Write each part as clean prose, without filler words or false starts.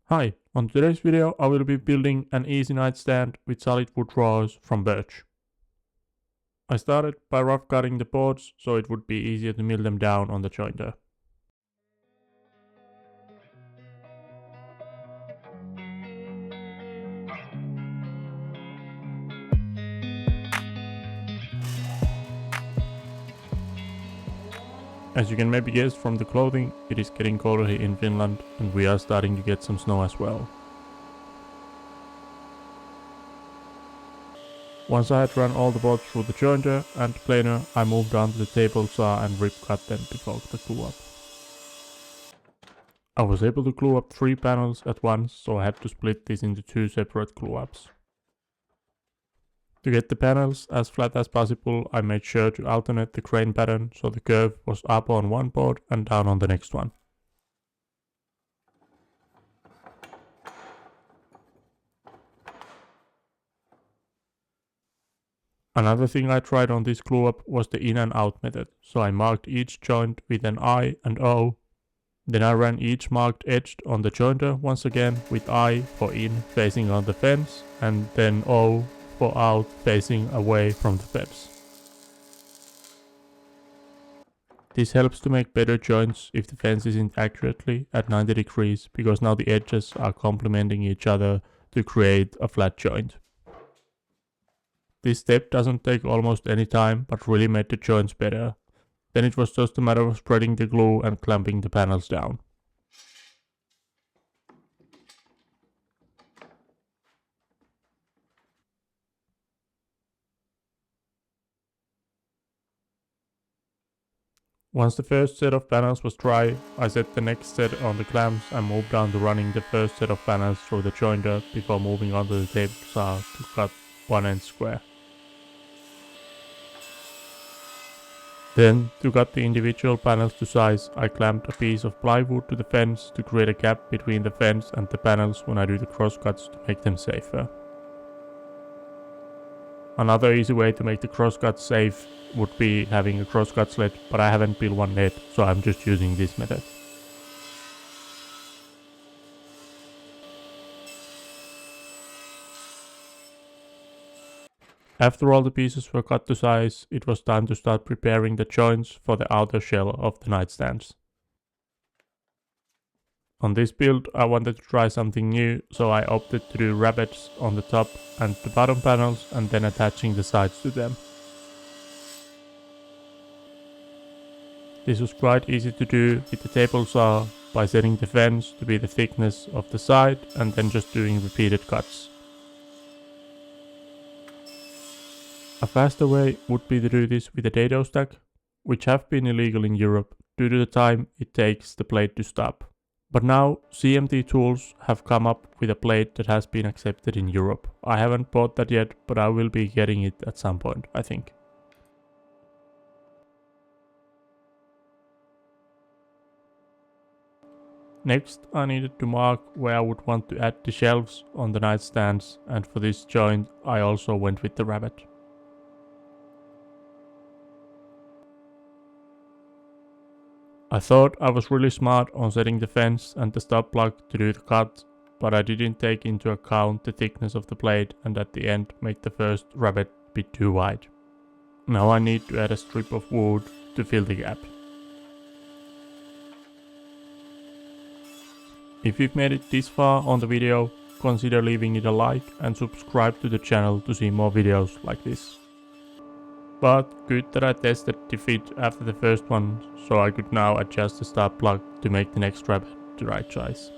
Hi, on today's video I will be building an easy nightstand with solid wood drawers from birch. I started by rough cutting the boards so it would be easier to mill them down on the jointer. As you can maybe guess from the clothing, it is getting colder here in Finland and we are starting to get some snow as well. Once I had run all the boards through the jointer and the planer, I moved on to the table saw and rip cut them before the glue up. I was able to glue up 3 panels at once, so I had to split this into 2 separate glue ups. To get the panels as flat as possible, I made sure to alternate the grain pattern so the curve was up on one board and down on the next one. Another thing I tried on this glue up was the in and out method, so I marked each joint with an I and O. Then I ran each marked edge on the jointer once again with I for in facing on the fence and then O for out facing away from the fence. This helps to make better joints if the fence isn't accurately at 90 degrees because now the edges are complementing each other to create a flat joint. This step doesn't take almost any time but really made the joints better. Then it was just a matter of spreading the glue and clamping the panels down. Once the first set of panels was dry, I set the next set on the clamps and moved on to running the first set of panels through the jointer before moving on to the table saw to cut 1" square. Then, to cut the individual panels to size, I clamped a piece of plywood to the fence to create a gap between the fence and the panels when I do the crosscuts to make them safer. Another easy way to make the crosscuts safe would be having a crosscut sled, but I haven't built one yet, so I'm just using this method. After all the pieces were cut to size, it was time to start preparing the joints for the outer shell of the nightstands. On this build I wanted to try something new, so I opted to do rabbets on the top and the bottom panels and then attaching the sides to them. This was quite easy to do with the table saw by setting the fence to be the thickness of the side and then just doing repeated cuts. A faster way would be to do this with a dado stack, which have been illegal in Europe due to the time it takes the blade to stop. But now CMT Tools have come up with a blade that has been accepted in Europe. I haven't bought that yet, but I will be getting it at some point, I think. Next, I needed to mark where I would want to add the shelves on the nightstands, and for this joint I also went with the rabbet. I thought I was really smart on setting the fence and the stop block to do the cut, but I didn't take into account the thickness of the blade and at the end made the first rabbet bit too wide. Now I need to add a strip of wood to fill the gap. If you've made it this far on the video, consider leaving it a like and subscribe to the channel to see more videos like this. But good that I tested the fit after the first one, so I could now adjust the stop block to make the next rabbet the right size.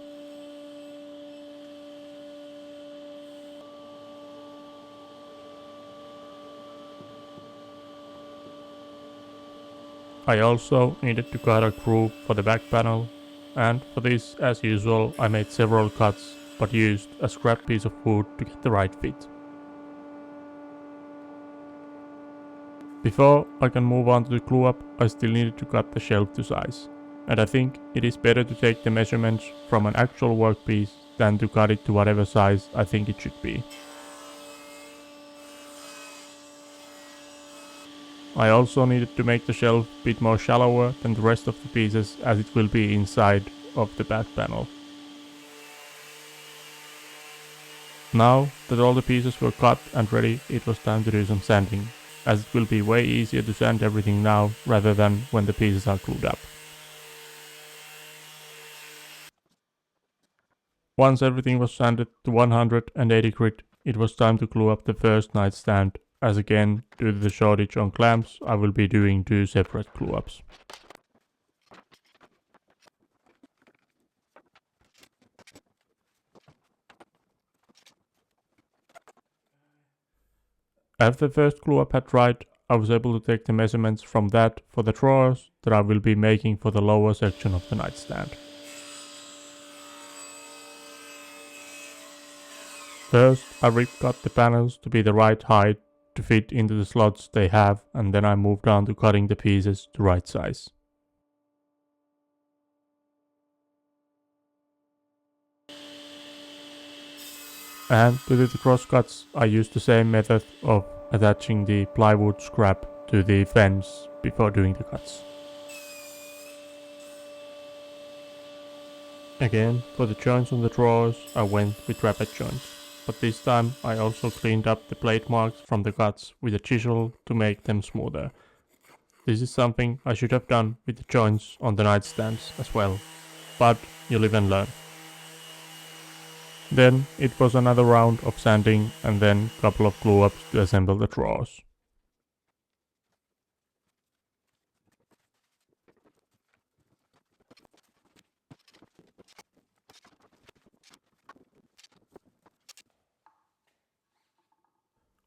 I also needed to cut a groove for the back panel, and for this, as usual, I made several cuts but used a scrap piece of wood to get the right fit. Before I can move on to the glue up, I still needed to cut the shelf to size, and I think it is better to take the measurements from an actual workpiece than to cut it to whatever size I think it should be. I also needed to make the shelf a bit more shallower than the rest of the pieces as it will be inside of the back panel. Now that all the pieces were cut and ready, it was time to do some sanding, as it will be way easier to sand everything now rather than when the pieces are glued up. Once everything was sanded to 180 grit, it was time to glue up the first nightstand, as again, due to the shortage on clamps, I will be doing 2 separate glue ups. After the first glue up had dried, I was able to take the measurements from that for the drawers that I will be making for the lower section of the nightstand. First, I rip-cut the panels to be the right height to fit into the slots they have, and then I moved on to cutting the pieces to right size. And to do the crosscuts, I used the same method of attaching the plywood scrap to the fence before doing the cuts. Again, for the joints on the drawers, I went with rabbet joints, but this time I also cleaned up the blade marks from the cuts with a chisel to make them smoother. This is something I should have done with the joints on the nightstands as well, but you live and learn. Then it was another round of sanding and then a couple of glue ups to assemble the drawers.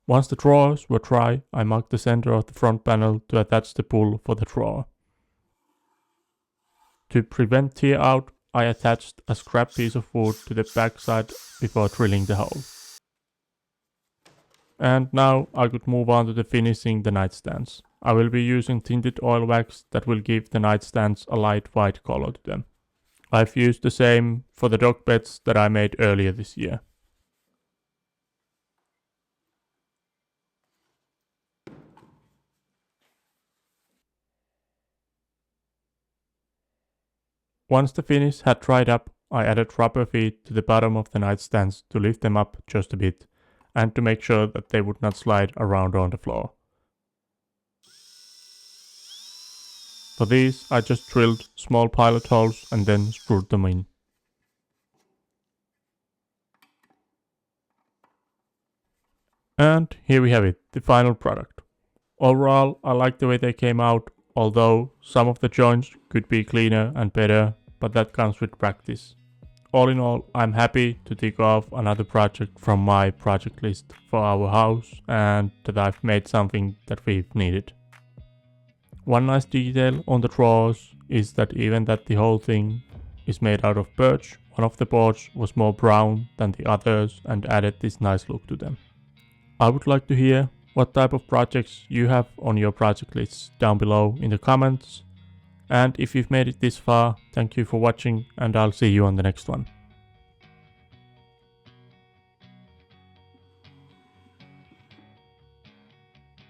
Once the drawers were dry, I marked the center of the front panel to attach the pull for the drawer. To prevent tear out, I attached a scrap piece of wood to the backside before drilling the hole. And now I could move on to the finishing the nightstands. I will be using tinted oil wax that will give the nightstands a light white color to them. I've used the same for the dog beds that I made earlier this year. Once the finish had dried up, I added rubber feet to the bottom of the nightstands to lift them up just a bit, and to make sure that they would not slide around on the floor. For these, I just drilled small pilot holes and then screwed them in. And here we have it, the final product. Overall, I like the way they came out, although some of the joints could be cleaner and better, but that comes with practice. All in all, I'm happy to tick off another project from my project list for our house and that I've made something that we've needed. One nice detail on the drawers is that even that the whole thing is made out of birch, one of the boards was more brown than the others and added this nice look to them. I would like to hear what type of projects you have on your project lists down below in the comments. And if you've made it this far, thank you for watching and I'll see you on the next one.